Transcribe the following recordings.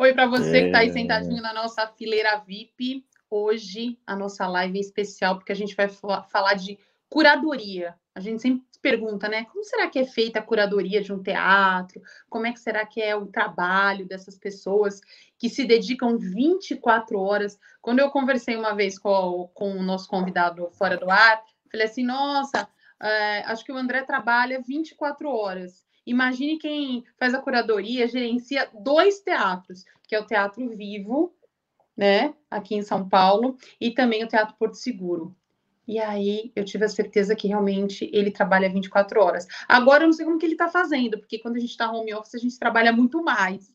oi para você que está aí É, sentadinho na nossa fileira VIP. Hoje a nossa live é especial porque a gente vai falar de curadoria. A gente sempre se pergunta, né? Como será que é feita a curadoria de um teatro? Como é que será que é o trabalho dessas pessoas que se dedicam 24 horas? Quando eu conversei uma vez com o nosso convidado fora do ar, falei assim, nossa, acho que o André trabalha 24 horas. Imagine quem faz a curadoria, gerencia 2 teatros, que é o Teatro Vivo, né, aqui em São Paulo, e também o Teatro Porto Seguro. E aí eu tive a certeza que realmente ele trabalha 24 horas. Agora eu não sei como que ele está fazendo, porque quando a gente está home office, a gente trabalha muito mais.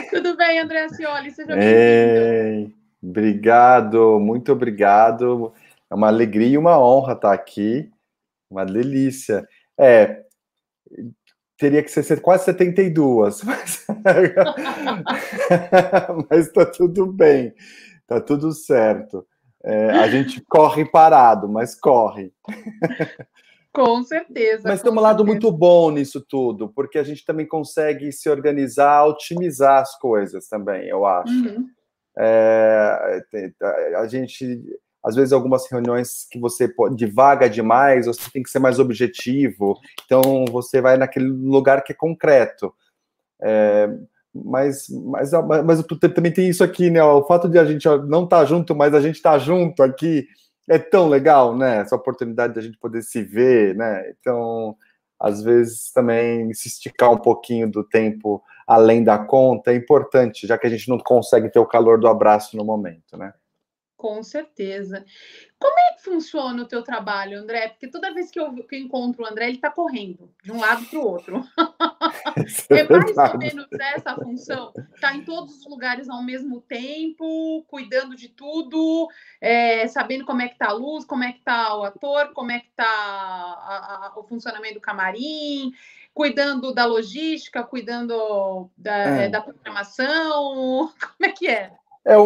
Tudo bem, André Scioli? Seja bem-vindo. obrigado, muito obrigado. É uma alegria e uma honra estar aqui. Uma delícia. Teria que ser quase 72, mas tá tudo bem, tá tudo certo. A gente corre parado, mas corre. Com certeza, Mas tem com um lado certeza. muito bom nisso tudo, porque a gente também consegue se organizar, otimizar as coisas também, eu acho. Uhum. A gente, às vezes, algumas reuniões que você divaga demais, você tem que ser mais objetivo, então você vai naquele lugar que é concreto. Mas também tem isso aqui, né? O fato de a gente não estar junto, mas a gente estar junto aqui é tão legal, né? Essa oportunidade de a gente poder se ver, né? Então, às vezes, também se esticar um pouquinho do tempo além da conta é importante, já que a gente não consegue ter o calor do abraço no momento, né? Com certeza. Como é que funciona o teu trabalho, André? Porque toda vez que eu encontro o André, ele está correndo de um lado para o outro. Isso é É mais ou verdade. menos essa a função? Tá em todos os lugares ao mesmo tempo, cuidando de tudo, sabendo como é que tá a luz, como é que tá o ator, como é que tá o funcionamento do camarim, cuidando da logística, cuidando É. da programação. Como é que é? É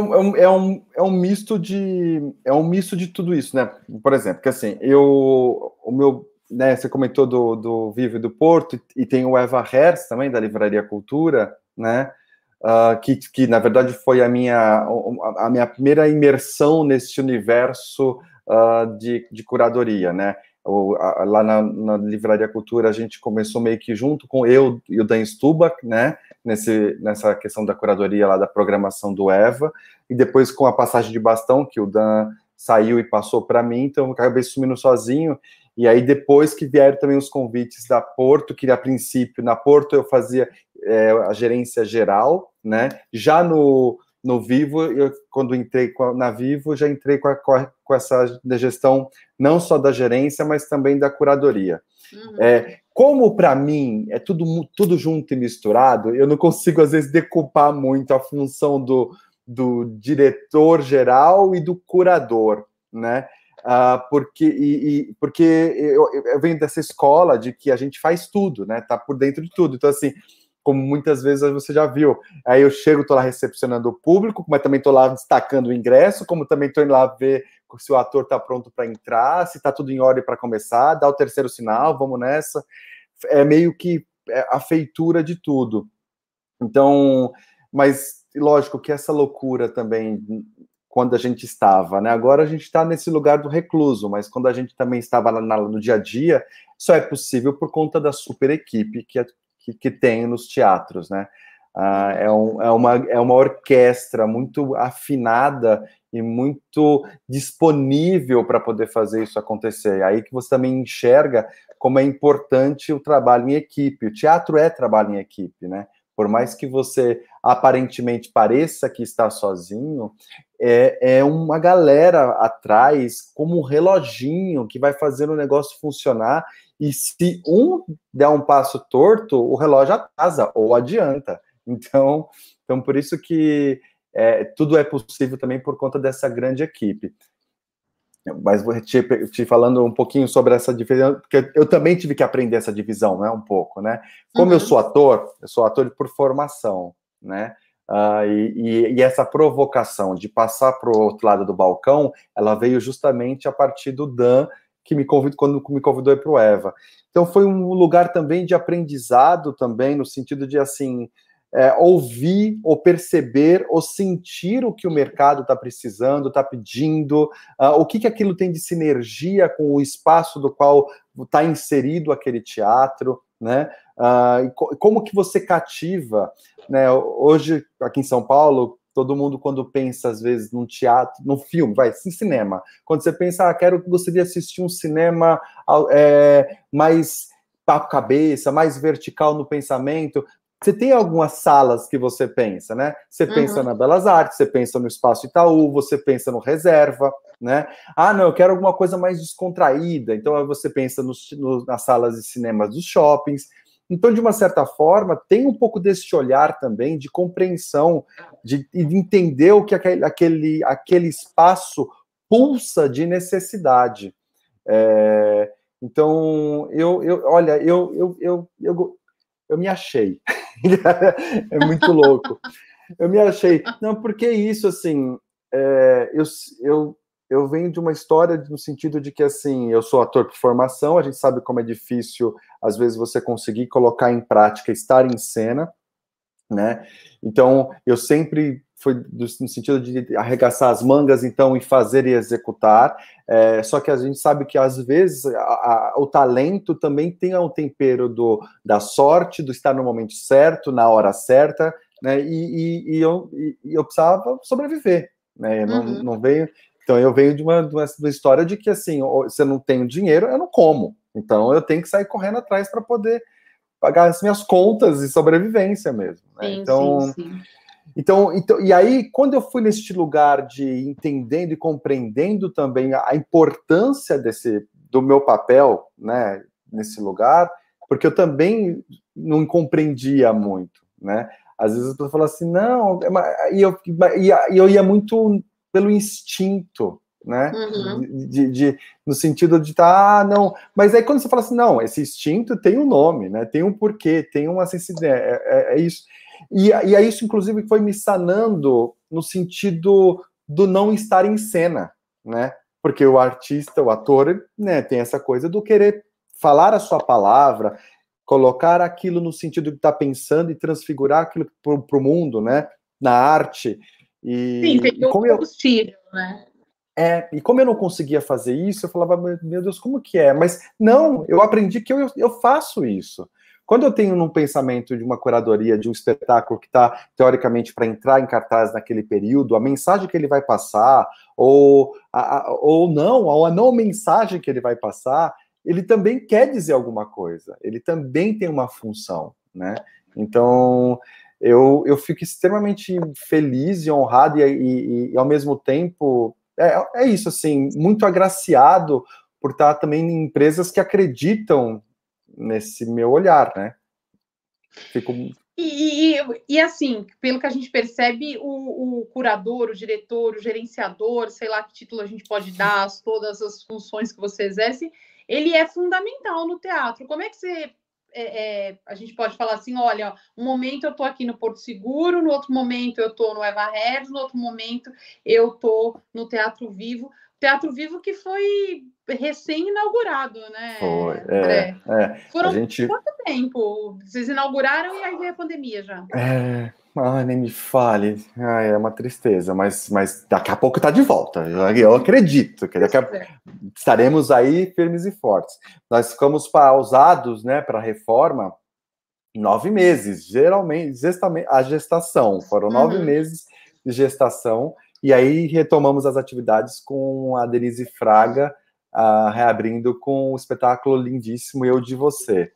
um misto de tudo isso, né? Por exemplo, que assim, o meu, né, você comentou do Vivo e do Porto, e tem o Eva Herz também, da Livraria Cultura, né? Que na verdade foi a minha primeira imersão nesse universo de curadoria, né? Lá na Livraria Cultura a gente começou meio que junto com eu e o Dan Stubach, né? Nessa questão da curadoria lá da programação do Eva, e depois com a passagem de bastão, que o Dan saiu e passou para mim, então eu acabei sumindo sozinho, e aí depois que vieram também os convites da Porto, que a princípio na Porto eu fazia a gerência geral, né? Já no Vivo, quando entrei na Vivo, já entrei com essa gestão não só da gerência, mas também da curadoria. Uhum. Como para mim é tudo junto e misturado, eu não consigo às vezes decupar muito a função do diretor geral e do curador, né? Porque eu venho dessa escola de que a gente faz tudo, né? Tá por dentro de tudo. Então, assim, como muitas vezes você já viu, aí eu chego, tô lá recepcionando o público, mas também tô lá destacando o ingresso, como também tô indo lá ver se o ator está pronto para entrar, se está tudo em ordem para começar, dá o terceiro sinal, vamos nessa. É meio que a feitura de tudo. Então, mas lógico que essa loucura também, quando a gente estava, né? Agora a gente está nesse lugar do recluso, mas quando a gente também estava no dia a dia, só é possível por conta da super equipe que tem nos teatros, né? É uma orquestra muito afinada e muito disponível para poder fazer isso acontecer. Aí que você também enxerga como é importante o trabalho em equipe. O teatro é trabalho em equipe, né? Por mais que você aparentemente pareça que está sozinho, é uma galera atrás, como um reloginho que vai fazer o negócio funcionar. E se um der um passo torto, o relógio atrasa ou adianta. Então por isso que tudo é possível também por conta dessa grande equipe. Mas vou te falando um pouquinho sobre essa divisão, porque eu também tive que aprender essa divisão, né, um pouco, né? Como Uhum. eu sou ator por formação, né? E essa provocação de passar para o outro lado do balcão, ela veio justamente a partir do Dan, que me convidou quando me convidou para o Eva. Então foi um lugar também de aprendizado também, no sentido de assim, ouvir, ou perceber, ou sentir o que o mercado está precisando, está pedindo, o que aquilo tem de sinergia com o espaço do qual está inserido aquele teatro, né? E como que você cativa, né? Hoje, aqui em São Paulo, todo mundo, quando pensa, às vezes, num teatro, num filme, em cinema, quando você pensa, gostaria de assistir um cinema mais papo-cabeça, mais vertical no pensamento, você tem algumas salas que você pensa, né? Você pensa na Belas Artes, você pensa no Espaço Itaú, você pensa no Reserva, né? Não, eu quero alguma coisa mais descontraída. Então, você pensa nas salas de cinema dos shoppings. Então, de uma certa forma, tem um pouco desse olhar também de compreensão, de entender o que aquele espaço pulsa de necessidade. Então, olha, eu me achei. É muito louco. Eu me achei. Não, porque isso, assim, eu venho de uma história no sentido de que, assim, eu sou ator por formação, a gente sabe como é difícil, às vezes, você conseguir colocar em prática, estar em cena, né? Então, eu sempre fui no sentido de arregaçar as mangas, então, e fazer e executar, só que a gente sabe que, às vezes, o talento também tem um tempero da sorte, do estar no momento certo, na hora certa, né? E eu precisava sobreviver, né? Não veio... Então, eu venho de uma história de que, assim, se eu não tenho dinheiro, eu não como. Então, eu tenho que sair correndo atrás para poder pagar as minhas contas e sobrevivência mesmo, né? Sim. Então, e aí, quando eu fui neste lugar de entendendo e compreendendo também a importância do meu papel, né, nesse lugar, porque eu também não compreendia muito, né? Às vezes as pessoas falam assim, não, e eu ia muito pelo instinto, né? No sentido de não. Mas aí quando você fala assim, não, esse instinto tem um nome, né? Tem um porquê, tem uma sensibilidade, é isso. E é isso, inclusive, que foi me sanando no sentido do não estar em cena, né? Porque o artista, o ator, né, tem essa coisa do querer falar a sua palavra, colocar aquilo no sentido de estar pensando e transfigurar aquilo para o mundo, né? Na arte. Sim, tem o combustível, né? E como eu não conseguia fazer isso, eu falava, meu Deus, como que é? Mas não, eu aprendi que eu faço isso. Quando eu tenho num pensamento de uma curadoria, de um espetáculo que está, teoricamente, para entrar em cartaz naquele período, a mensagem que ele vai passar, ou a não mensagem que ele vai passar, ele também quer dizer alguma coisa, ele também tem uma função, né? Então, eu fico extremamente feliz e honrado e ao mesmo tempo... É isso, assim, muito agraciado por estar também em empresas que acreditam nesse meu olhar, né? Fico... E assim, pelo que a gente percebe, o curador, o diretor, o gerenciador, sei lá que título a gente pode dar, todas as funções que você exerce, ele é fundamental no teatro. Como é que você... a gente pode falar assim, olha, um momento eu estou aqui no Porto Seguro, no outro momento eu estou no Eva Herz, no outro momento eu estou no Teatro Vivo. Teatro Vivo que foi recém-inaugurado, né, Foi, André? Foram a gente... quanto tempo? Vocês inauguraram e aí veio a pandemia já. Nem me fale. É uma tristeza, mas daqui a pouco tá de volta. Eu acredito que estaremos aí firmes e fortes. Nós ficamos pausados, né, para a reforma 9 meses, geralmente, a gestação. Foram 9 meses de gestação, e aí retomamos as atividades com a Denise Fraga, reabrindo com o espetáculo lindíssimo Eu de Você,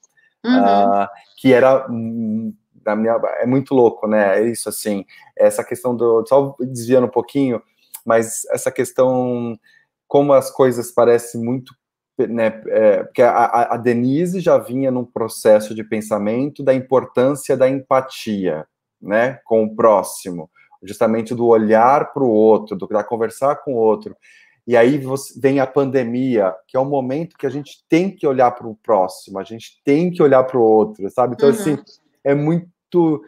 que era... é muito louco, né? É isso, assim, essa questão só desviando um pouquinho, mas essa questão, como as coisas parecem muito, né? Porque a Denise já vinha num processo de pensamento da importância da empatia, né? Com o próximo, justamente do olhar para o outro, da conversar com o outro. E aí vem a pandemia, que é um momento que a gente tem que olhar para o próximo, a gente tem que olhar para o outro, sabe? Então, assim, é muito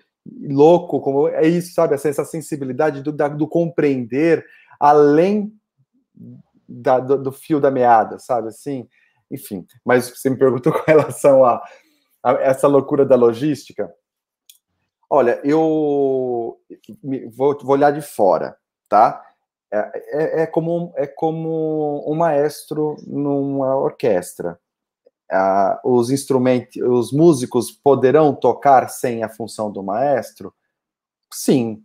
louco, como é isso, sabe? Essa sensibilidade do compreender além do fio da meada, sabe? Assim, enfim. Mas você me perguntou com relação a essa loucura da logística. Olha, vou olhar de fora, tá? É como um maestro numa orquestra. Os músicos poderão tocar sem a função do maestro? Sim,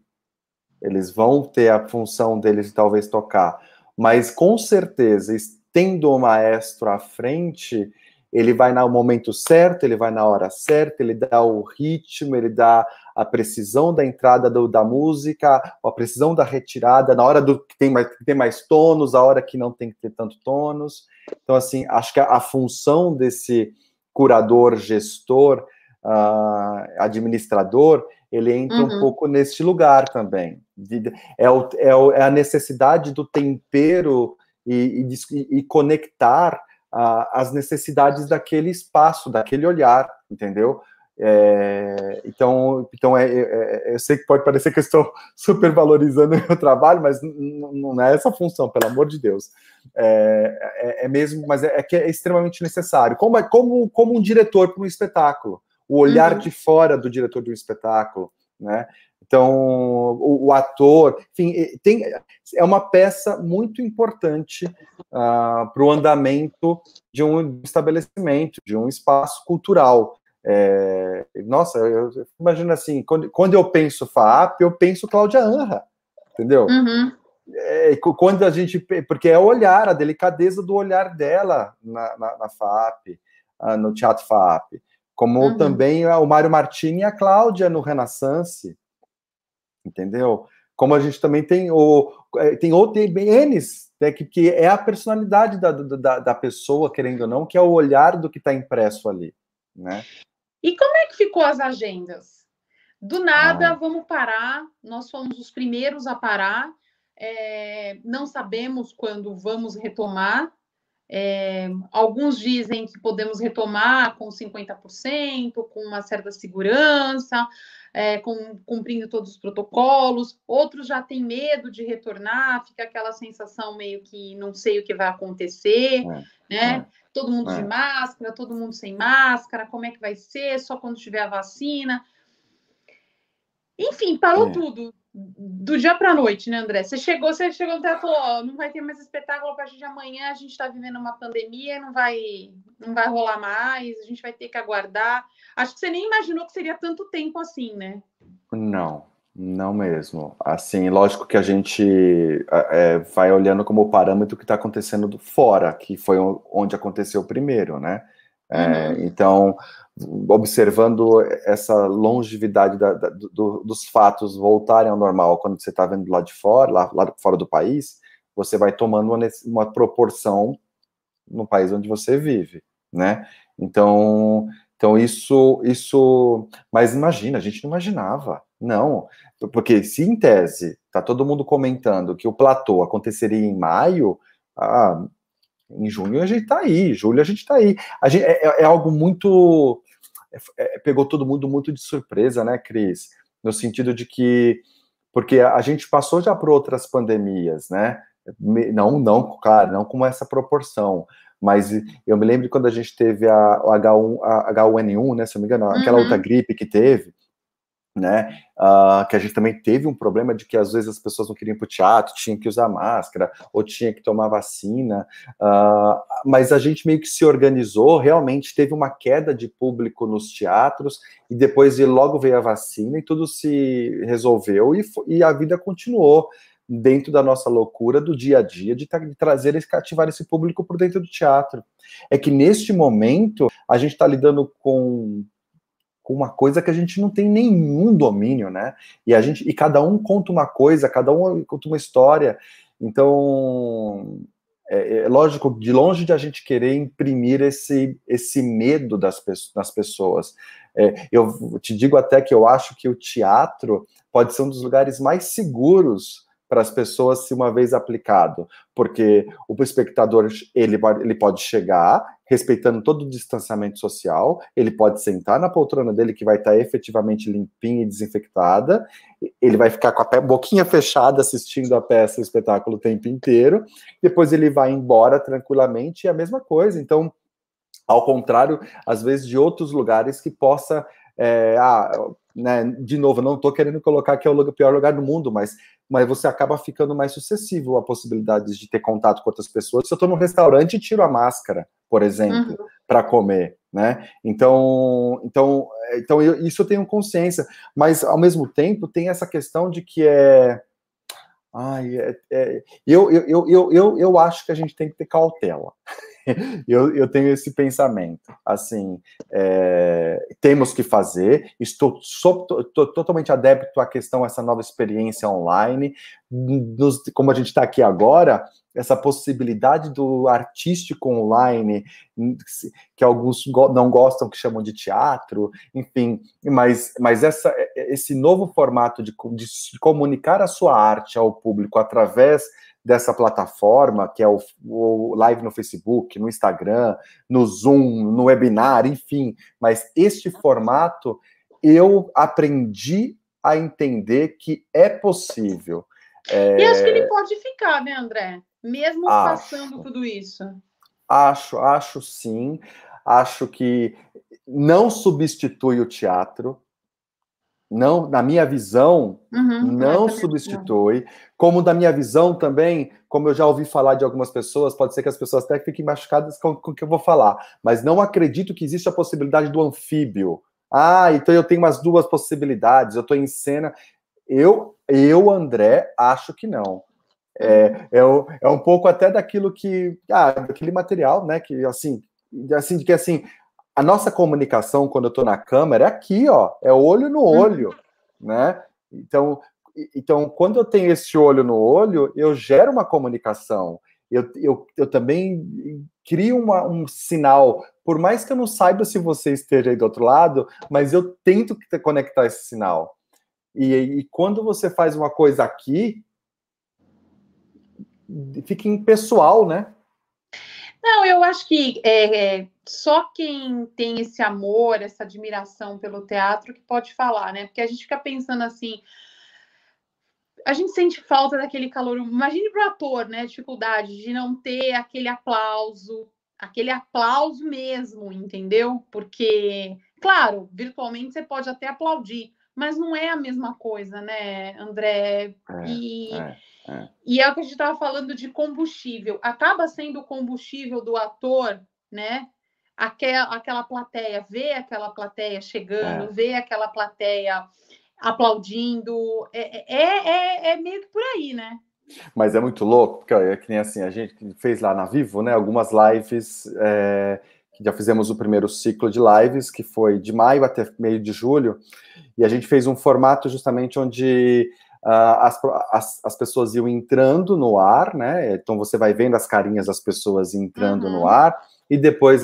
eles vão ter a função deles de talvez tocar, mas com certeza, tendo o maestro à frente, ele vai no momento certo, ele vai na hora certa, ele dá o ritmo, ele dá a precisão da entrada da música, a precisão da retirada, na hora do que tem mais tônus, a hora que não tem que ter tanto tônus. Então, assim, acho que a função desse curador, gestor, administrador, ele entra um pouco neste lugar também. É a necessidade do tempero e conectar as necessidades daquele espaço, daquele olhar, entendeu? Então eu sei que pode parecer que eu estou supervalorizando o meu trabalho, mas não é essa a função, pelo amor de Deus. Mesmo, mas que é extremamente necessário. Como um diretor para um espetáculo, o olhar de fora do diretor de um espetáculo, né? Então, o ator, enfim, é uma peça muito importante para o andamento de um estabelecimento, de um espaço cultural. Nossa, eu imagino assim, quando eu penso FAAP, eu penso Cláudia Anra, entendeu? Quando a gente, porque é o olhar, a delicadeza do olhar dela na FAAP, no Teatro FAAP, como também o Mário Martini e a Cláudia no Renaissance, entendeu? Como a gente também tem N's, né, que é a personalidade da pessoa, querendo ou não, que é o olhar do que está impresso ali, né? E como é que ficou as agendas? Do nada, vamos parar, nós fomos os primeiros a parar, não sabemos quando vamos retomar. Alguns dizem que podemos retomar com 50%, com uma certa segurança, cumprindo todos os protocolos. Outros já têm medo de retornar, fica aquela sensação meio que não sei o que vai acontecer, né? Todo mundo de máscara, todo mundo sem máscara, como é que vai ser? Só quando tiver a vacina. Enfim, parou tudo. Do dia para a noite, né, André? Você chegou no teatro e falou, ó, não vai ter mais espetáculo a partir de amanhã, a gente está vivendo uma pandemia, não vai rolar mais, a gente vai ter que aguardar. Acho que você nem imaginou que seria tanto tempo assim, né? Não mesmo. Assim, lógico que a gente vai olhando como parâmetro o que está acontecendo fora, que foi onde aconteceu primeiro, né? Então, observando essa longevidade dos fatos voltarem ao normal quando você está vendo lá de fora, lá fora do país, você vai tomando uma proporção no país onde você vive, né? Então isso, mas imagina, a gente não imaginava, não, porque se em tese tá todo mundo comentando que o platô aconteceria em maio, em junho a gente tá aí, julho a gente tá aí, é algo muito, pegou todo mundo muito de surpresa, né, Cris? No sentido de que, porque a gente passou já por outras pandemias, né? Não, claro, não com essa proporção, mas eu me lembro quando a gente teve a H1N1, né, se eu não me engano, aquela outra gripe que teve, né, que a gente também teve um problema de que às vezes as pessoas não queriam ir para o teatro, tinham que usar máscara, ou tinha que tomar vacina, mas a gente meio que se organizou, realmente teve uma queda de público nos teatros, e depois logo veio a vacina, e tudo se resolveu, e a vida continuou dentro da nossa loucura do dia a dia, de trazer e cativar esse público por dentro do teatro. É que neste momento, a gente está lidando com uma coisa que a gente não tem nenhum domínio, né? E cada um conta uma coisa, cada um conta uma história. Então, lógico, de longe de a gente querer imprimir esse medo nas pessoas. Eu te digo até que eu acho que o teatro pode ser um dos lugares mais seguros para as pessoas, se uma vez aplicado, porque o espectador ele pode chegar respeitando todo o distanciamento social, ele pode sentar na poltrona dele, que vai estar efetivamente limpinha e desinfectada, ele vai ficar com a boquinha fechada assistindo a peça, o espetáculo o tempo inteiro, depois ele vai embora tranquilamente, e a mesma coisa. Então, ao contrário, às vezes, de outros lugares que possa né, de novo, eu não estou querendo colocar que é o pior lugar do mundo, mas você acaba ficando mais suscetível a possibilidades de ter contato com outras pessoas. Se eu estou num restaurante e tiro a máscara, por exemplo, para comer, né? Então isso eu tenho consciência, mas ao mesmo tempo tem essa questão de que eu acho que a gente tem que ter cautela. Eu tenho esse pensamento, assim, temos que fazer, estou totalmente adepto à questão, essa nova experiência online, como a gente está aqui agora, essa possibilidade do artístico online, que alguns não gostam, que chamam de teatro, enfim, mas esse novo formato de comunicar a sua arte ao público através dessa plataforma, que é o live no Facebook, no Instagram, no Zoom, no webinar, enfim, mas este formato eu aprendi a entender que é possível. E acho que ele pode ficar, né, André? Mesmo passando tudo isso. Acho sim. Acho que não substitui o teatro. Não, na minha visão, não substitui. Como da minha visão também, como eu já ouvi falar de algumas pessoas, pode ser que as pessoas até fiquem machucadas com o que eu vou falar, mas não acredito que existe a possibilidade do anfíbio. Então eu tenho umas duas possibilidades, eu estou em cena. Eu, André, acho que não. É um pouco até daquilo que... daquele material, né? Que assim, a nossa comunicação, quando eu estou na câmera, é aqui, ó, é olho no olho, né? Então, quando eu tenho esse olho no olho, eu gero uma comunicação. Eu também crio um sinal, por mais que eu não saiba se você esteja aí do outro lado, mas eu tento conectar esse sinal. E quando você faz uma coisa aqui, fica impessoal, né? Não, eu acho que só quem tem esse amor, essa admiração pelo teatro que pode falar, né? Porque a gente fica pensando assim, a gente sente falta daquele calor. Imagine para o ator, né? A dificuldade de não ter aquele aplauso mesmo, entendeu? Porque, claro, virtualmente você pode até aplaudir, mas não é a mesma coisa, né, André? E é o que a gente estava falando de combustível. Acaba sendo o combustível do ator, né? Aquela plateia, ver aquela plateia chegando, ver aquela plateia aplaudindo. É meio que por aí, né? Mas é muito louco, porque é que nem assim, a gente fez lá na Vivo, né? Algumas lives, que já fizemos o primeiro ciclo de lives, que foi de maio até meio de julho, e a gente fez um formato justamente onde as pessoas iam entrando no ar, né? Então você vai vendo as carinhas das pessoas entrando no ar, e depois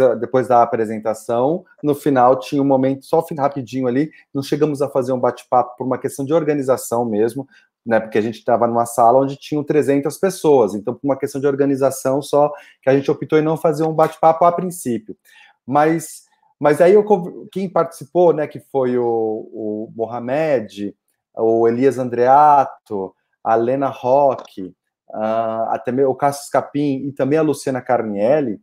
da apresentação, no final tinha um momento, só rapidinho ali, não chegamos a fazer um bate-papo por uma questão de organização mesmo, né? Porque a gente estava numa sala onde tinham 300 pessoas, então por uma questão de organização só, que a gente optou em não fazer um bate-papo a princípio. Mas aí quem participou, né, que foi o Mohamed, o Elias Andreato, a Lena Roque, até o Cássio Scapim e também a Luciana Carnielli,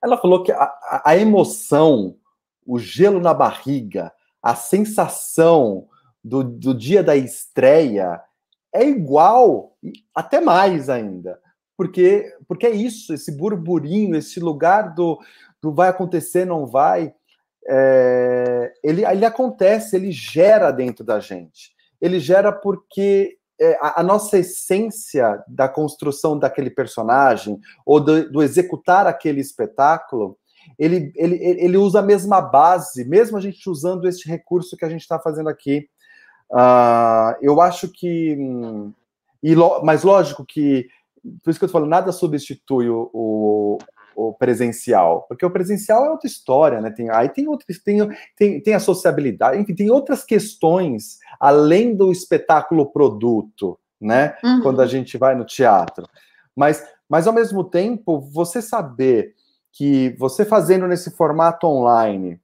ela falou que a emoção, o gelo na barriga, a sensação do dia da estreia é igual, até mais ainda. Porque é isso, esse burburinho, esse lugar do vai acontecer, não vai, ele acontece, ele gera dentro da gente. Ele gera porque a nossa essência da construção daquele personagem, ou do executar aquele espetáculo, ele usa a mesma base, mesmo a gente usando este recurso que a gente está fazendo aqui. Eu acho que... mas lógico que, por isso que eu tô falando, nada substitui o presencial, porque o presencial é outra história, né? Aí tem a sociabilidade, enfim, tem outras questões além do espetáculo produto, né? Quando a gente vai no teatro. Mas ao mesmo tempo, você saber que você fazendo nesse formato online,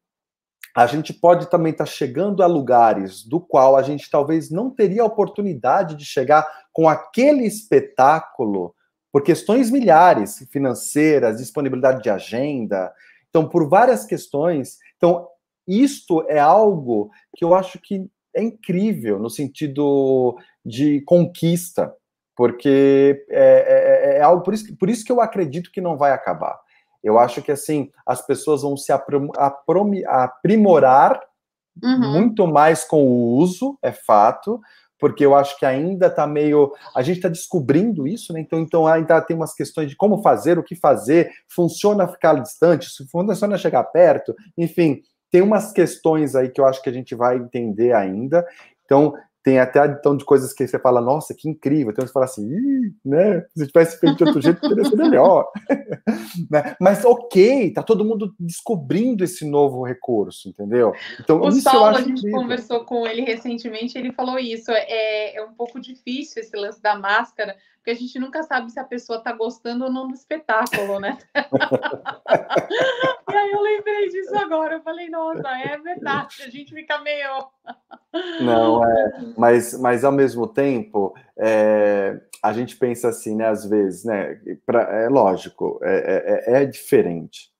a gente pode também estar chegando a lugares do qual a gente talvez não teria a oportunidade de chegar com aquele espetáculo, por questões milhares, financeiras, disponibilidade de agenda, então por várias questões. Então isto é algo que eu acho que é incrível no sentido de conquista, porque é algo, por isso que eu acredito que não vai acabar. Eu acho que, assim, as pessoas vão se aprimorar muito mais com o uso, é fato, porque eu acho que ainda está meio... A gente está descobrindo isso, né? Então ainda tem umas questões de como fazer, o que fazer, funciona ficar distante, funciona chegar perto, enfim, tem umas questões aí que eu acho que a gente vai entender ainda. Então, tem até então de coisas que você fala, nossa, que incrível. Então você fala assim, né? Se tivesse feito de outro jeito, teria sido melhor. Né? Mas ok, tá todo mundo descobrindo esse novo recurso, entendeu? Então, o isso eu Saulo, a acho gente incrível. conversou com ele recentemente, ele falou isso, é um pouco difícil esse lance da máscara, porque a gente nunca sabe se a pessoa tá gostando ou não do espetáculo, né? E aí eu lembrei disso agora, eu falei, nossa, é verdade, a gente fica meio... Não, mas ao mesmo tempo, a gente pensa assim, né, às vezes, né, é lógico, é diferente.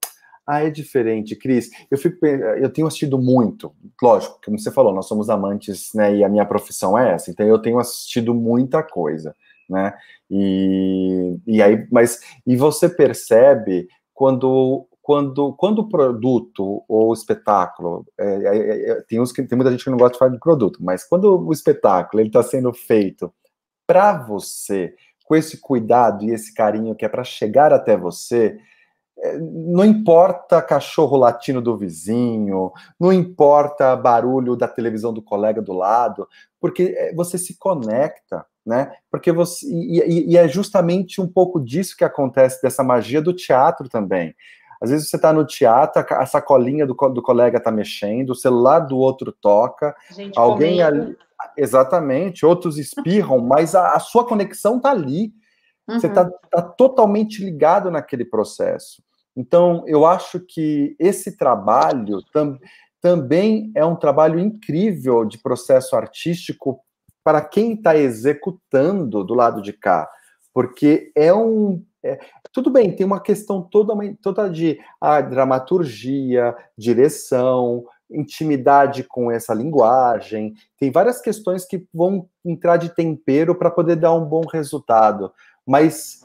Ah, é diferente, Cris. Eu tenho assistido muito, lógico, como você falou, nós somos amantes, né, e a minha profissão é essa, então eu tenho assistido muita coisa, né, e aí, e você percebe quando o produto ou o espetáculo, tem muita gente que não gosta de falar de produto, mas quando o espetáculo ele está sendo feito para você, com esse cuidado e esse carinho que é para chegar até você, não importa cachorro latino do vizinho, não importa barulho da televisão do colega do lado, porque você se conecta, né? Porque você e é justamente um pouco disso que acontece, dessa magia do teatro também. Às vezes você está no teatro, a sacolinha do colega está mexendo, o celular do outro toca, gente alguém comendo. ali, exatamente, outros espirram, mas a sua conexão está ali. Você está totalmente ligado naquele processo. Então, eu acho que esse trabalho também é um trabalho incrível de processo artístico para quem está executando do lado de cá, porque tudo bem, tem uma questão toda de dramaturgia, direção, intimidade com essa linguagem, tem várias questões que vão entrar de tempero para poder dar um bom resultado, mas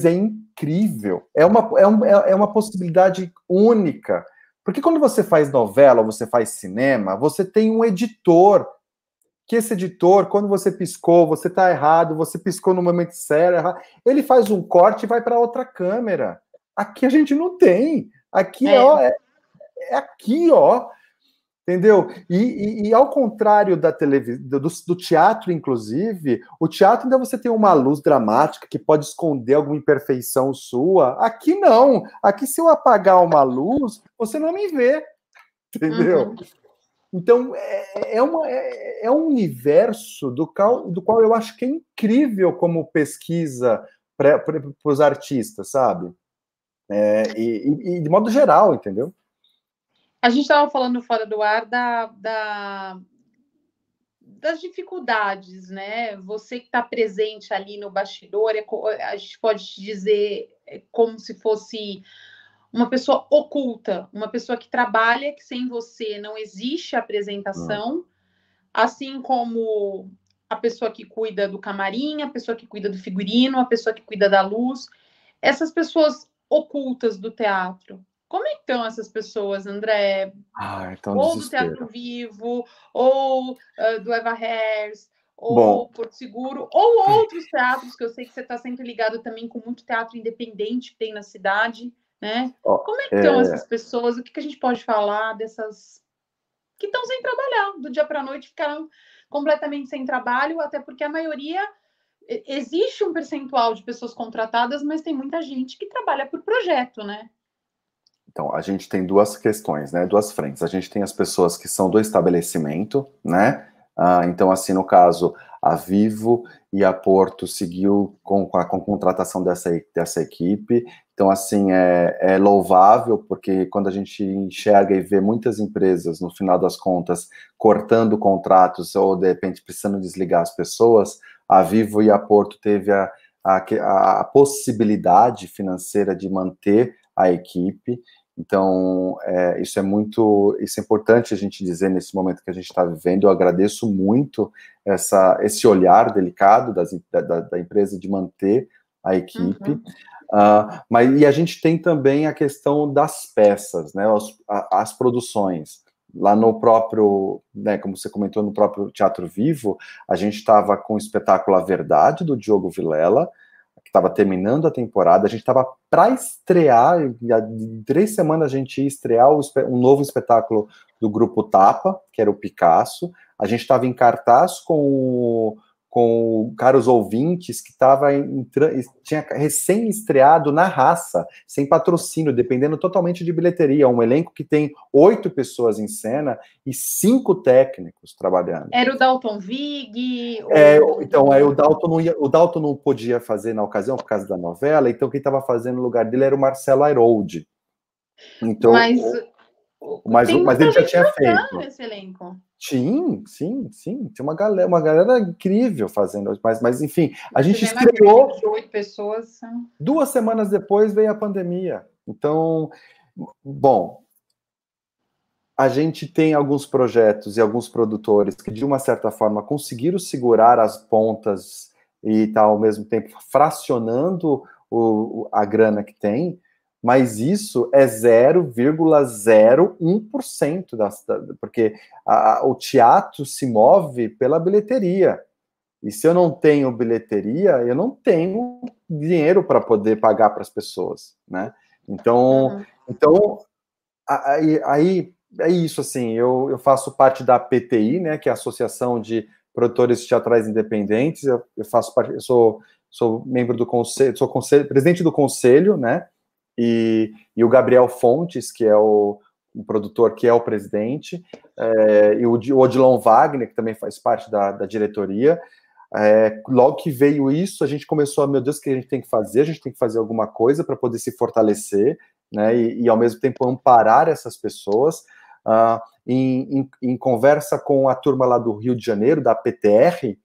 é incrível, é uma possibilidade única, porque quando você faz novela, você faz cinema, você tem um editor, que esse editor, quando você piscou, você está errado, você piscou no momento certo, ele faz um corte e vai para outra câmera. Aqui a gente não tem. Aqui ó, é aqui, ó. Entendeu? E ao contrário da televisão, do teatro, inclusive, o teatro ainda você tem uma luz dramática que pode esconder alguma imperfeição sua. Aqui não. Aqui, se eu apagar uma luz, você não me vê. Entendeu? Então, é um universo do qual eu acho que é incrível como pesquisa para os artistas, sabe? E de modo geral, entendeu? A gente estava falando fora do ar das dificuldades, né? Você que está presente ali no bastidor, a gente pode dizer como se fosse uma pessoa oculta, uma pessoa que trabalha, que sem você não existe apresentação, assim como a pessoa que cuida do camarim, a pessoa que cuida do figurino, a pessoa que cuida da luz, essas pessoas ocultas do teatro. Como é que estão essas pessoas, André? Então Ou do Teatro Vivo, ou do Eva Hers, ou Porto Seguro, ou outros teatros que eu sei que você está sempre ligado também com muito teatro independente que tem na cidade, né? Como é que estão essas pessoas? O que a gente pode falar dessas que estão sem trabalhar, do dia para a noite ficaram completamente sem trabalho, até porque a maioria existe um percentual de pessoas contratadas, mas tem muita gente que trabalha por projeto, né? Então, a gente tem duas questões, né? Duas frentes. A gente tem as pessoas que são do estabelecimento, né? Então, assim, no caso, a Vivo e a Porto seguiu com a contratação dessa equipe. Então, assim, é louvável, porque quando a gente enxerga e vê muitas empresas, no final das contas, cortando contratos ou, de repente, precisando desligar as pessoas, a Vivo e a Porto teve a possibilidade financeira de manter a equipe. Então, isso é importante a gente dizer nesse momento que a gente está vivendo. Eu agradeço muito esse olhar delicado da empresa de manter a equipe. E a gente tem também a questão das peças, né, as produções. Lá no próprio, né, como você comentou, no próprio Teatro Vivo, a gente estava com o espetáculo A Verdade, do Diogo Vilela, que estava terminando a temporada, a gente estava para estrear, em 3 semanas a gente ia estrear um novo espetáculo do Grupo Tapa, que era o Picasso, a gente estava em cartaz com caros ouvintes que tinha recém-estreado na raça, sem patrocínio, dependendo totalmente de bilheteria, um elenco que tem 8 pessoas em cena e 5 técnicos trabalhando. Era o Dalton Vig? Então, aí o Dalton não podia fazer na ocasião por causa da novela, então quem estava fazendo no lugar dele era o Marcelo Airoldi. Então, mas ele já tinha feito. Esse elenco. Sim. Tinha uma galera incrível fazendo, mas enfim, a gente estreou. 8 pessoas. 2 semanas depois veio a pandemia. Então, bom, a gente tem alguns projetos e alguns produtores que, de uma certa forma, conseguiram segurar as pontas e tá, ao mesmo tempo, fracionando a grana que tem, mas isso é 0,01% porque o teatro se move pela bilheteria. E se eu não tenho bilheteria, eu não tenho dinheiro para poder pagar para as pessoas, né? Então aí é isso, assim, eu faço parte da PTI, né, que é a Associação de Produtores Teatrais Independentes, eu faço parte, eu sou membro do conselho, presidente do conselho, né, e o Gabriel Fontes, que é o produtor, que é o presidente, e o Odilon Wagner, que também faz parte da diretoria. Logo que veio isso, a gente começou meu Deus, o que a gente tem que fazer? A gente tem que fazer alguma coisa para poder se fortalecer, né, e ao mesmo tempo amparar essas pessoas. Em conversa com a turma lá do Rio de Janeiro, da PTR,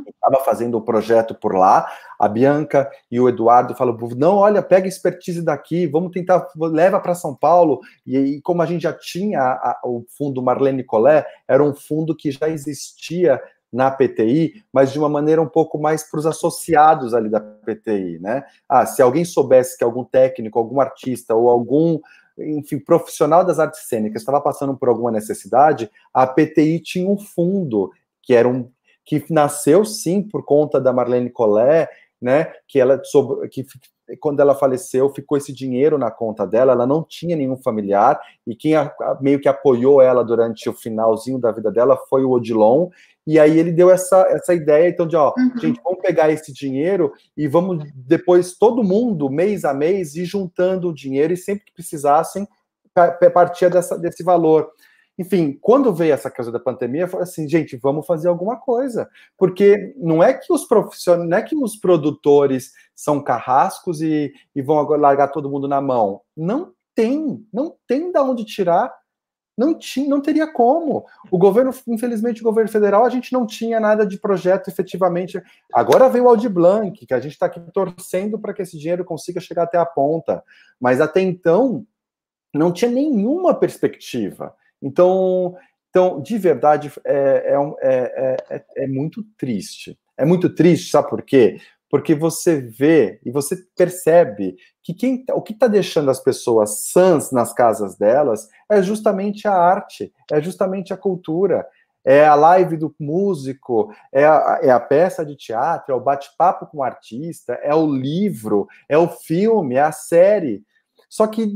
estava fazendo um projeto por lá, a Bianca e o Eduardo falaram, não, olha, pega expertise daqui, vamos tentar, leva para São Paulo, e como a gente já tinha o fundo Marlene Collet, era um fundo que já existia na PTI, mas de uma maneira um pouco mais para os associados ali da PTI, né? Se alguém soubesse que algum técnico, algum artista ou algum, enfim, profissional das artes cênicas estava passando por alguma necessidade, a PTI tinha um fundo que nasceu sim por conta da Marlene Collet, né? Que quando ela faleceu, ficou esse dinheiro na conta dela, ela não tinha nenhum familiar, e quem meio que apoiou ela durante o finalzinho da vida dela foi o Odilon, e aí ele deu essa ideia, então, gente, vamos pegar esse dinheiro e vamos depois, todo mundo, mês a mês, ir juntando o dinheiro, e sempre que precisassem, partia desse valor. Enfim, quando veio essa coisa da pandemia, eu falei assim, gente, vamos fazer alguma coisa, porque não é que os profissionais, não é que os produtores são carrascos e vão agora largar todo mundo na mão. Não tem de onde tirar, não teria como. O governo, infelizmente, o governo federal, a gente não tinha nada de projeto efetivamente. Agora veio o Aldir Blanc, que a gente está aqui torcendo para que esse dinheiro consiga chegar até a ponta, mas até então não tinha nenhuma perspectiva. Então, de verdade, é muito triste. É muito triste, sabe por quê? Porque você vê e você percebe que o que está deixando as pessoas sãs nas casas delas é justamente a arte, é justamente a cultura, é a live do músico, é a peça de teatro, é o bate-papo com o artista, é o livro, é o filme, é a série. Só que,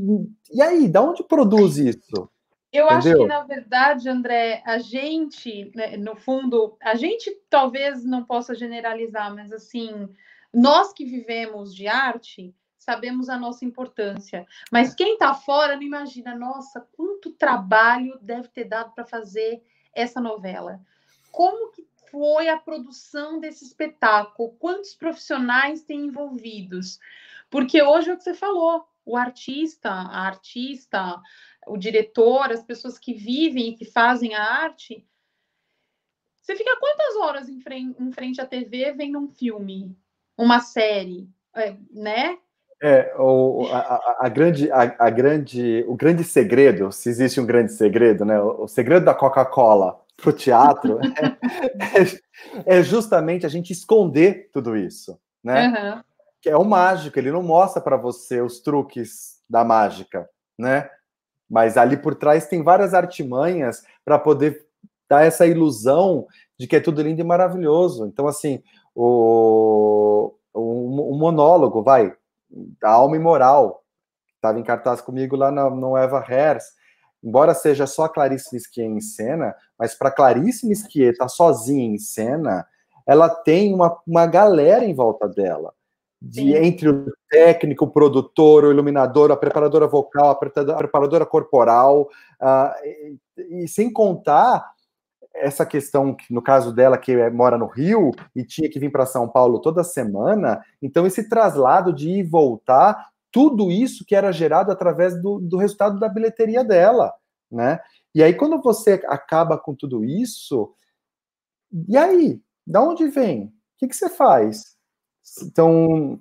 e aí, da onde produz isso? Eu Entendeu? acho que, na verdade, André, a gente, né, no fundo, a gente talvez não possa generalizar, mas assim, nós que vivemos de arte, sabemos a nossa importância. Mas quem está fora não imagina, nossa, quanto trabalho deve ter dado para fazer essa novela. Como que foi a produção desse espetáculo? Quantos profissionais tem envolvidos? Porque hoje é o que você falou, o artista, a artista, o diretor, as pessoas que vivem e que fazem a arte, você fica quantas horas em frente à TV vendo um filme, uma série, né? O grande segredo, se existe um grande segredo, né? O segredo da Coca-Cola para o teatro é justamente a gente esconder tudo isso, né? Uhum. Que é o mágico, ele não mostra para você os truques da mágica, né? Mas ali por trás tem várias artimanhas para poder dar essa ilusão de que é tudo lindo e maravilhoso. Então, assim, o monólogo, da alma imoral, estava em cartaz comigo lá no Eva Hers, embora seja só a Clarice Lispector em cena, mas para Clarice Lispector estar sozinha em cena, ela tem uma galera em volta dela. Entre o técnico, o produtor, o iluminador, a preparadora vocal, a preparadora corporal, e sem contar essa questão, no caso dela, que mora no Rio e tinha que vir para São Paulo toda semana, então esse traslado de ir e voltar, tudo isso que era gerado através do resultado da bilheteria dela, né? E aí, quando você acaba com tudo isso, e aí? Da onde vem? O que você faz? Então,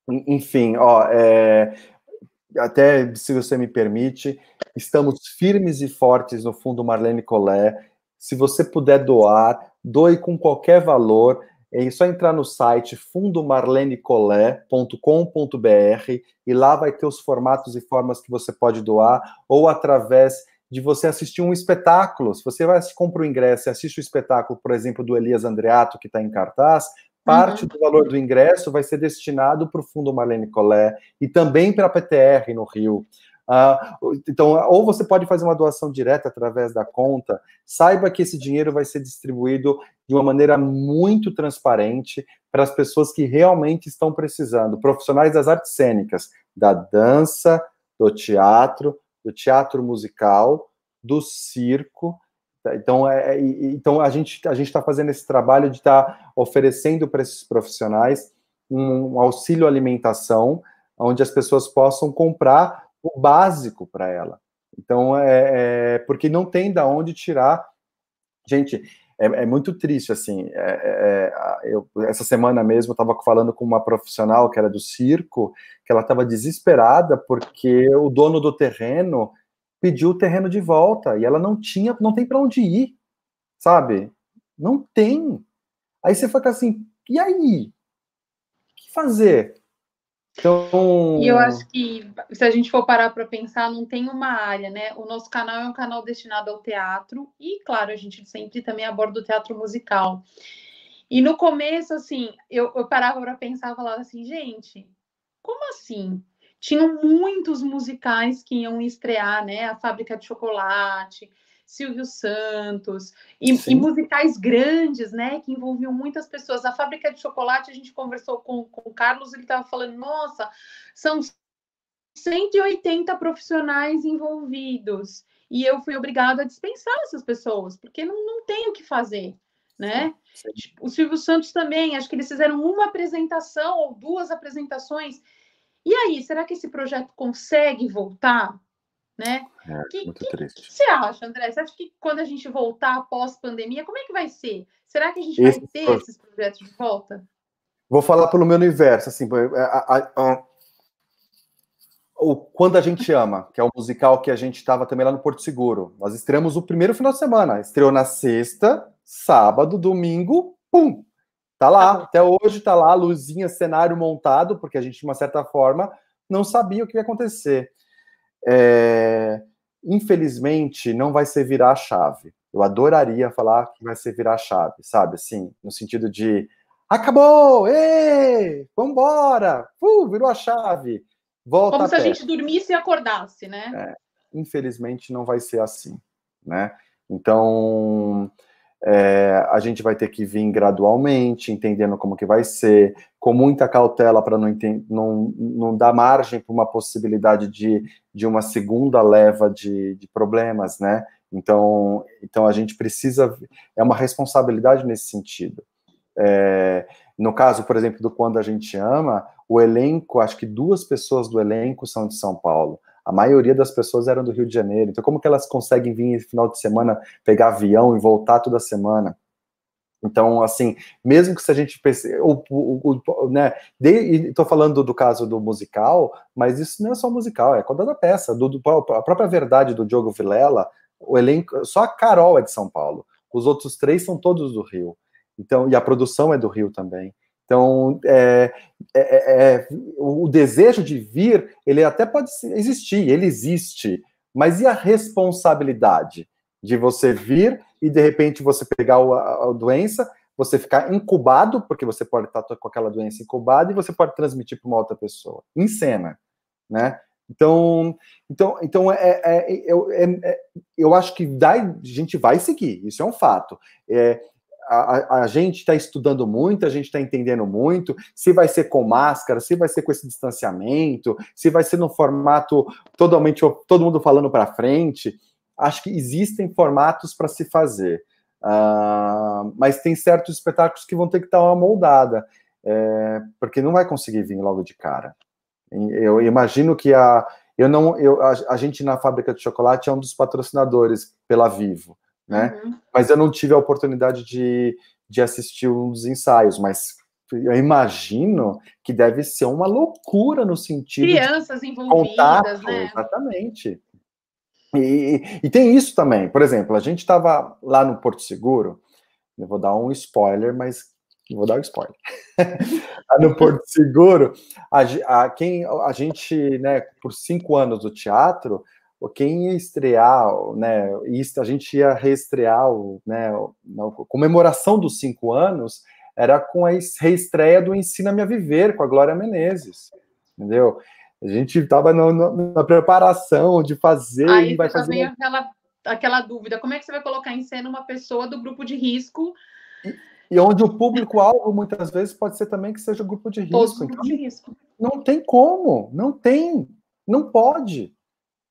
enfim, até se você me permite, estamos firmes e fortes no Fundo Marlene Collet. Se você puder doar, doe com qualquer valor. É só entrar no site fundomarlenecollet.com.br e lá vai ter os formatos e formas que você pode doar, ou através de você assistir um espetáculo. Se você compra o ingresso e assiste o espetáculo, por exemplo, do Elias Andreato, que está em cartaz, parte do valor do ingresso vai ser destinado para o Fundo Marlene Collet e também para a PTR no Rio. Então, ou você pode fazer uma doação direta através da conta. Saiba que esse dinheiro vai ser distribuído de uma maneira muito transparente para as pessoas que realmente estão precisando, profissionais das artes cênicas, da dança, do teatro musical, do circo. Então a gente está fazendo esse trabalho de estar oferecendo para esses profissionais um auxílio alimentação, onde as pessoas possam comprar o básico para ela. Então, porque não tem de onde tirar. Gente, é muito triste, assim. Essa semana mesmo, eu estava falando com uma profissional que era do circo, que ela estava desesperada porque o dono do terreno pediu o terreno de volta e ela não tem para onde ir, sabe? Não tem. Aí você fica assim, e aí? O que fazer? Então... E eu acho que, se a gente for parar para pensar, não tem uma área, né? O nosso canal é um canal destinado ao teatro e, claro, a gente sempre também aborda o teatro musical. E no começo, assim, eu parava para pensar e falava assim, gente, como assim? Tinham muitos musicais que iam estrear, né? A Fábrica de Chocolate, Silvio Santos, e musicais grandes, né? Que envolviam muitas pessoas. A Fábrica de Chocolate, a gente conversou com o Carlos, ele estava falando, nossa, são 180 profissionais envolvidos. E eu fui obrigada a dispensar essas pessoas, porque não tem o que fazer, né? Sim. O Silvio Santos também, acho que eles fizeram uma apresentação ou duas apresentações. E aí, será que esse projeto consegue voltar? Né? Muito triste. O que você acha, André? Você acha que quando a gente voltar após pandemia, como é que vai ser? Será que a gente vai ter esses projetos de volta? Vou falar pelo meu universo, assim, o Quando a Gente Ama, que é o musical que a gente estava também lá no Porto Seguro. Nós estreamos o primeiro final de semana. Estreou na sexta, sábado, domingo, pum! Tá lá, até hoje tá lá, luzinha, cenário montado, porque a gente, de uma certa forma, não sabia o que ia acontecer. Infelizmente, não vai ser virar a chave. Eu adoraria falar que vai ser virar a chave, sabe? Assim, no sentido de acabou! Ê! Vambora! Virou a chave! Volta como se a pé. gente dormisse e acordasse, né? Infelizmente não vai ser assim, né? Então a gente vai ter que vir gradualmente, entendendo como que vai ser, com muita cautela para não dar margem para uma possibilidade de uma segunda leva de problemas, né? Então a gente precisa, é uma responsabilidade nesse sentido. No caso, por exemplo, do Quando a Gente Ama, o elenco, acho que 2 pessoas do elenco são de São Paulo. A maioria das pessoas eram do Rio de Janeiro. Então, como que elas conseguem vir no final de semana, pegar avião e voltar toda semana? Então, assim, mesmo que se a gente pense, né, estou falando do caso do musical, mas isso não é só musical, é toda a peça, a própria verdade do Diogo Vilela, o elenco, só a Carol é de São Paulo, os outros 3 são todos do Rio, então, e a produção é do Rio também. Então, o desejo de vir, ele até pode existir, ele existe, mas e a responsabilidade de você vir e, de repente, você pegar a doença, você ficar incubado, porque você pode estar com aquela doença incubada, e você pode transmitir para uma outra pessoa, em cena, né? Então eu acho que a gente vai seguir, isso é um fato. A gente está estudando muito, a gente está entendendo muito, se vai ser com máscara, se vai ser com esse distanciamento, se vai ser no formato totalmente, todo mundo falando para frente. Acho que existem formatos para se fazer, mas tem certos espetáculos que vão ter que dar uma moldada, porque não vai conseguir vir logo de cara. Eu imagino que a gente na Fábrica de Chocolate é um dos patrocinadores pela Vivo, né? Uhum. Mas eu não tive a oportunidade de assistir uns ensaios, mas eu imagino que deve ser uma loucura no sentido crianças de envolvidas, contato, né? Exatamente. E tem isso também, por exemplo, a gente estava lá no Porto Seguro, eu vou dar um spoiler, mas vou dar um spoiler. No Porto Seguro, a gente, né, por 5 anos do teatro, quem ia estrear, né, a gente ia reestrear, né, a comemoração dos 5 anos era com a reestreia do Ensina-me a Viver, com a Glória Menezes, entendeu? A gente estava na preparação de fazer... Aí vai fazer aquela dúvida, como é que você vai colocar em cena uma pessoa do grupo de risco? E onde o público-alvo, muitas vezes, pode ser também que seja o grupo de risco. Todos os grupos de risco. Não tem como, não pode.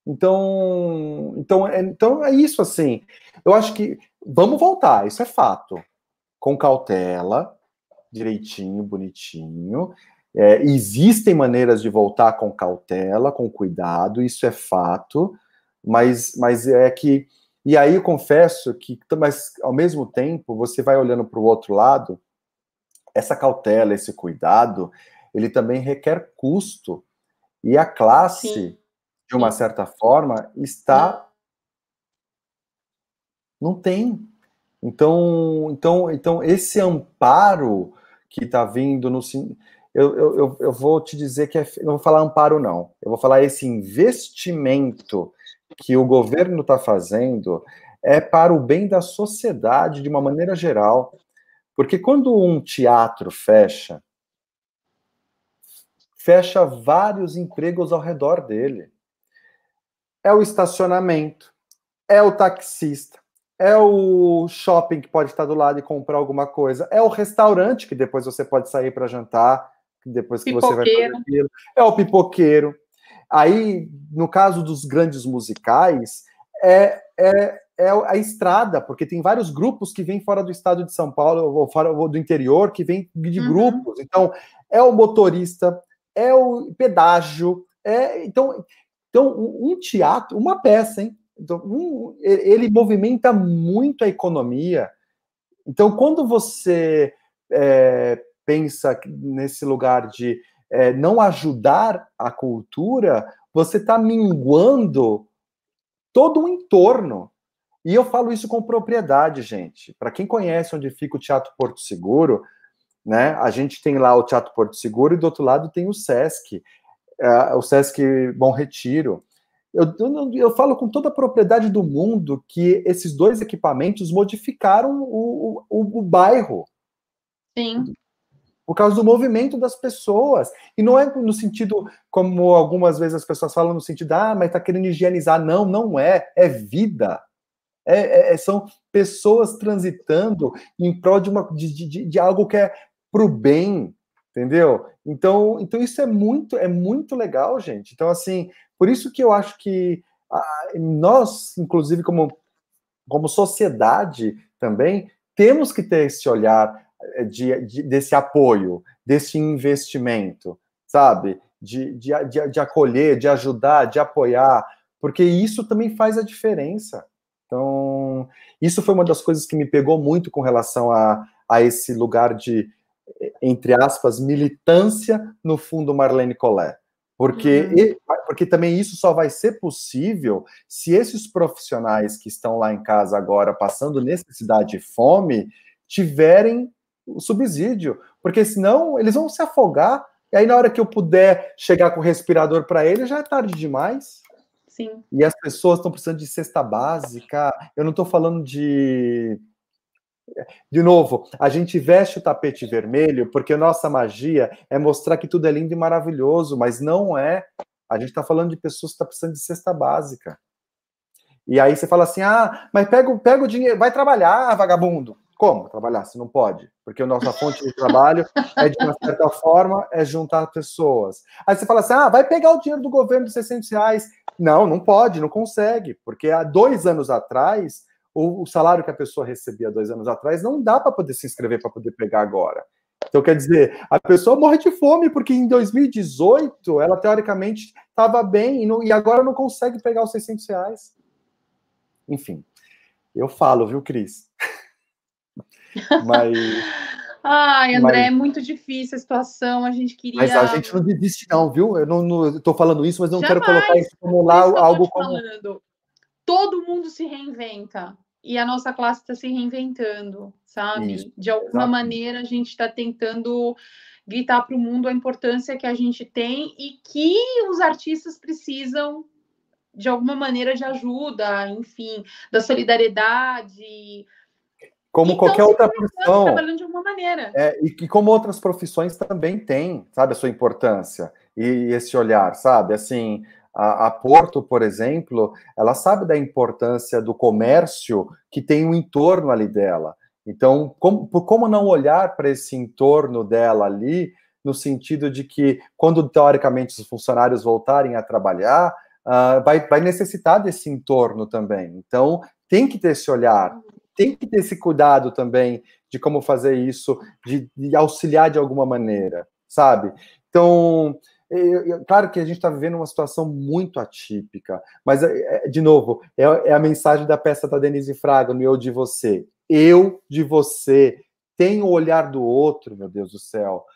Então é isso, assim. Eu acho que vamos voltar, isso é fato. Com cautela, direitinho, bonitinho. Existem maneiras de voltar com cautela, com cuidado, isso é fato, mas é que... E aí eu confesso que, mas ao mesmo tempo, você vai olhando para o outro lado, essa cautela, esse cuidado, ele também requer custo. E a classe, sim, de uma certa forma, está... Não tem. Então esse amparo que está vindo no... Eu vou te dizer que não vou falar amparo, não. Eu vou falar esse investimento que o governo está fazendo é para o bem da sociedade de uma maneira geral. Porque quando um teatro fecha vários empregos ao redor dele. É o estacionamento, é o taxista, é o shopping que pode estar do lado e comprar alguma coisa, é o restaurante que depois você pode sair para jantar, depois que você vai fazer aquilo, é o pipoqueiro. Aí, no caso dos grandes musicais, é a estrada, porque tem vários grupos que vêm fora do estado de São Paulo, ou fora do interior, que vêm de grupos. Então, é o motorista, é o pedágio, então um teatro, uma peça, hein? Então, ele movimenta muito a economia. Então, quando você pensa nesse lugar de não ajudar a cultura, você está minguando todo o entorno. E eu falo isso com propriedade, gente. Para quem conhece onde fica o Teatro Porto Seguro, né, a gente tem lá o Teatro Porto Seguro e do outro lado tem o Sesc Bom Retiro. Eu falo com toda a propriedade do mundo que esses 2 equipamentos modificaram o bairro. Sim. Por causa do movimento das pessoas. E não é no sentido, como algumas vezes as pessoas falam, no sentido, mas está querendo higienizar. Não, não é. É vida. São pessoas transitando em prol de algo que é para o bem, entendeu? Então isso é muito legal, gente. Então, assim, por isso que eu acho que nós, inclusive, como sociedade também, temos que ter esse olhar desse apoio, desse investimento, sabe? De acolher, de ajudar, de apoiar, porque isso também faz a diferença. Então, isso foi uma das coisas que me pegou muito com relação a esse lugar de, entre aspas, militância no fundo Marlene Collet. Porque também isso só vai ser possível se esses profissionais que estão lá em casa agora passando necessidade e fome tiverem o subsídio, porque senão eles vão se afogar, e aí na hora que eu puder chegar com o respirador para eles, já é tarde demais. Sim. E as pessoas estão precisando de cesta básica, eu não estou falando de novo, a gente veste o tapete vermelho porque a nossa magia é mostrar que tudo é lindo e maravilhoso, mas não é. A gente está falando de pessoas que estão precisando de cesta básica. E aí você fala assim, mas pega o dinheiro, vai trabalhar, vagabundo. Como trabalhar? Você não pode. Porque a nossa fonte de trabalho é, de uma certa forma, é juntar pessoas. Aí você fala assim, vai pegar o dinheiro do governo de R$600. Não pode, não consegue. Porque há 2 anos atrás, o salário que a pessoa recebia 2 anos atrás não dá para poder se inscrever para poder pegar agora. Então, quer dizer, a pessoa morre de fome porque em 2018 ela, teoricamente, estava bem e agora não consegue pegar os R$600. Enfim, eu falo, viu, Cris? Mas... Ai, André, é muito difícil a situação, a gente queria... Mas a gente não desiste não, viu? Eu estou falando isso, mas não Jamais. quero colocar isso como lá algo como... Falando. Todo mundo se reinventa, e a nossa classe está se reinventando, sabe? Isso, de alguma maneira, a gente está tentando gritar para o mundo a importância que a gente tem e que os artistas precisam, de alguma maneira, de ajuda, enfim, da solidariedade... Como então, qualquer outra profissão. Trabalhando de alguma maneira. E como outras profissões também têm, sabe, a sua importância. E esse olhar, sabe? Assim, a Porto, por exemplo, ela sabe da importância do comércio que tem um entorno ali dela. Então, como não olhar para esse entorno dela ali, no sentido de que, quando, teoricamente, os funcionários voltarem a trabalhar, vai necessitar desse entorno também. Então, tem que ter esse olhar. Tem que ter esse cuidado também de como fazer isso, de auxiliar de alguma maneira, sabe? Então, claro que a gente está vivendo uma situação muito atípica, mas, de novo, é a mensagem da peça da Denise Fraga, no Eu de Você. Eu de você, tem o olhar do outro, meu Deus do céu.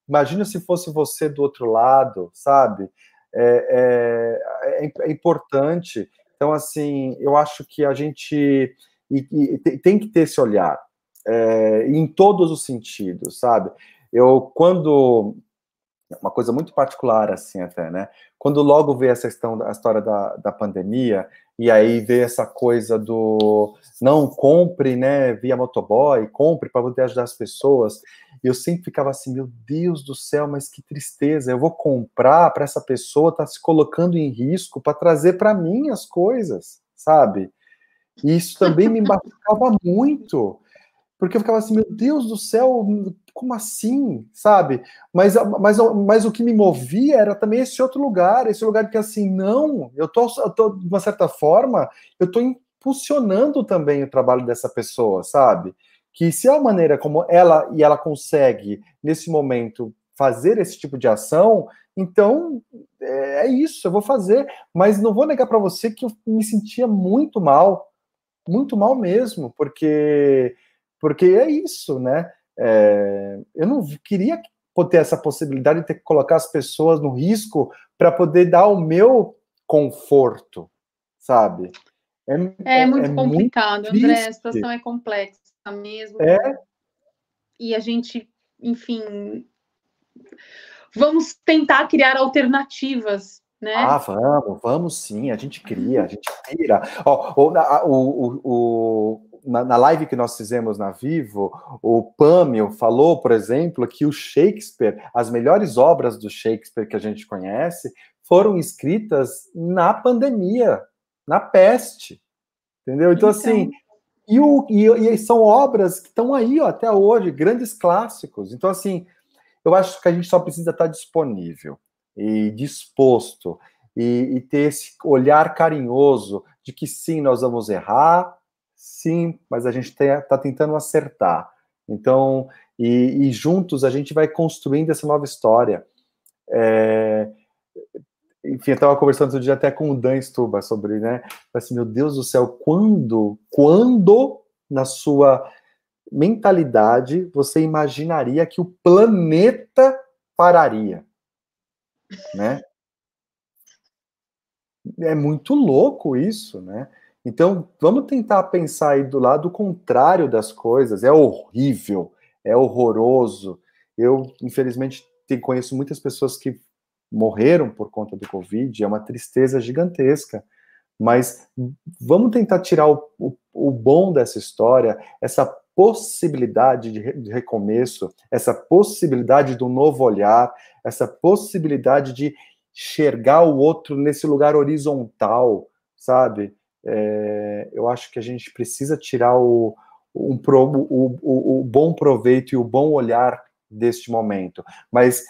Imagina se fosse você do outro lado, sabe? É importante. Então, assim, eu acho que a gente... E tem que ter esse olhar em todos os sentidos, sabe? Uma coisa muito particular, assim, até, né? Quando logo veio essa questão, a história da pandemia, e aí veio essa coisa do não compre, né, via motoboy, compre para poder ajudar as pessoas, eu sempre ficava assim, meu Deus do céu, mas que tristeza, eu vou comprar para essa pessoa estar se colocando em risco para trazer para mim as coisas, sabe? E isso também me machucava muito, porque eu ficava assim, meu Deus do céu, como assim, sabe? Mas o que me movia era também esse outro lugar, esse lugar que assim, não, eu tô de uma certa forma, eu tô impulsionando também o trabalho dessa pessoa, sabe? Que se é a maneira como ela consegue, nesse momento, fazer esse tipo de ação, então é isso, eu vou fazer, mas não vou negar para você que eu me sentia muito mal mesmo, porque é isso, né? Eu não queria ter essa possibilidade de ter que colocar as pessoas no risco para poder dar o meu conforto, sabe? É muito complicado, muito André, a triste. situação é complexa mesmo. É. E a gente, enfim, vamos tentar criar alternativas, né? Vamos sim, a gente cria, a gente pira. Na live que nós fizemos na Vivo, o Pâmio falou, por exemplo, que o Shakespeare, as melhores obras do Shakespeare que a gente conhece, foram escritas na pandemia, na peste, entendeu? Então, assim, e são obras que estão aí, ó, até hoje, grandes clássicos. Então, assim, eu acho que a gente só precisa estar disponível e disposto e ter esse olhar carinhoso de que sim, nós vamos errar, sim, mas a gente está tentando acertar. Então, e juntos a gente vai construindo essa nova história. Enfim, eu estava conversando outro dia até com o Dan Stuba sobre, né? Assim, meu Deus do céu, quando na sua mentalidade você imaginaria que o planeta pararia, né? É muito louco isso, né? Então, vamos tentar pensar aí do lado contrário das coisas. É horrível, é horroroso. Eu, infelizmente, conheço muitas pessoas que morreram por conta do Covid, é uma tristeza gigantesca. Mas vamos tentar tirar o bom dessa história, essa possibilidade de recomeço, essa possibilidade de um novo olhar, essa possibilidade de enxergar o outro nesse lugar horizontal, sabe? Eu acho que a gente precisa tirar o bom proveito e o bom olhar deste momento. Mas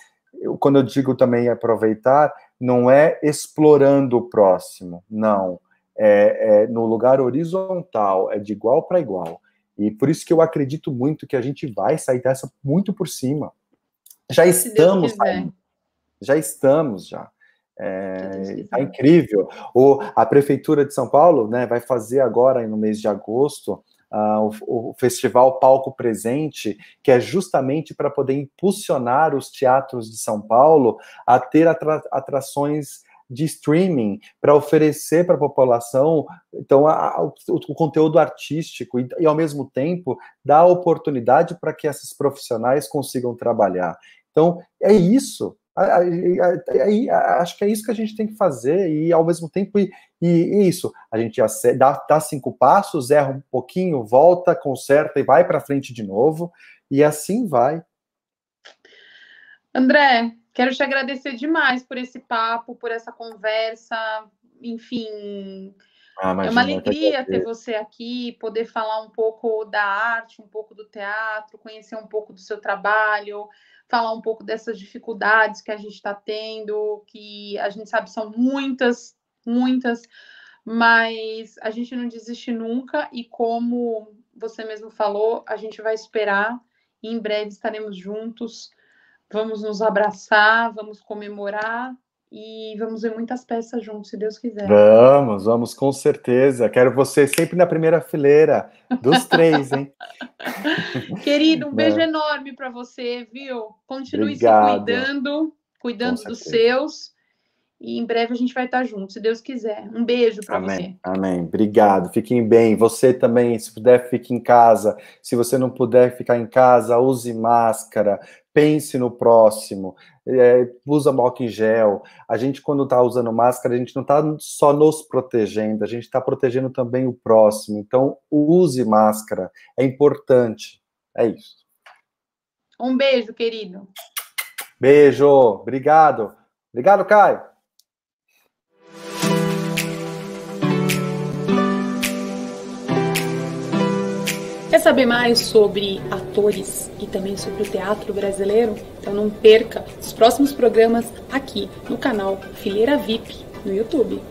quando eu digo também aproveitar, não é explorando o próximo, não. É no lugar horizontal, é de igual para igual. E por isso que eu acredito muito que a gente vai sair dessa muito por cima. Já estamos saindo. Já estamos, já. Tá incrível. A Prefeitura de São Paulo, né, vai fazer agora, no mês de agosto, o Festival Palco Presente, que é justamente para poder impulsionar os teatros de São Paulo a ter atrações de streaming para oferecer para a população, então, o conteúdo artístico e, ao mesmo tempo, dar oportunidade para que esses profissionais consigam trabalhar. Então, é isso. Acho que é isso que a gente tem que fazer e, ao mesmo tempo, isso. A gente dá 5 passos, erra um pouquinho, volta, conserta e vai para frente de novo. E assim vai. André, quero te agradecer demais por esse papo, por essa conversa. Enfim, é uma alegria ter você aqui, poder falar um pouco da arte, um pouco do teatro, conhecer um pouco do seu trabalho, falar um pouco dessas dificuldades que a gente está tendo, que a gente sabe são muitas, mas a gente não desiste nunca e, como você mesmo falou, a gente vai esperar e em breve estaremos juntos. Vamos nos abraçar, vamos comemorar e vamos ver muitas peças juntos, se Deus quiser. Vamos, com certeza. Quero você sempre na primeira fileira, dos 3, hein? Querido, um beijo enorme para você, viu? Continue se cuidando dos seus. E em breve a gente vai estar junto, se Deus quiser. Um beijo para você. Amém. Obrigado. Fiquem bem. Você também, se puder, fique em casa. Se você não puder ficar em casa, use máscara. Pense no próximo. Usa álcool em gel. A gente, quando está usando máscara, a gente não está só nos protegendo, a gente está protegendo também o próximo. Então, use máscara. É importante. É isso. Um beijo, querido. Beijo. Obrigado. Obrigado, Caio. Quer saber mais sobre atores e também sobre o teatro brasileiro? Então não perca os próximos programas aqui no canal Fileira VIP no YouTube.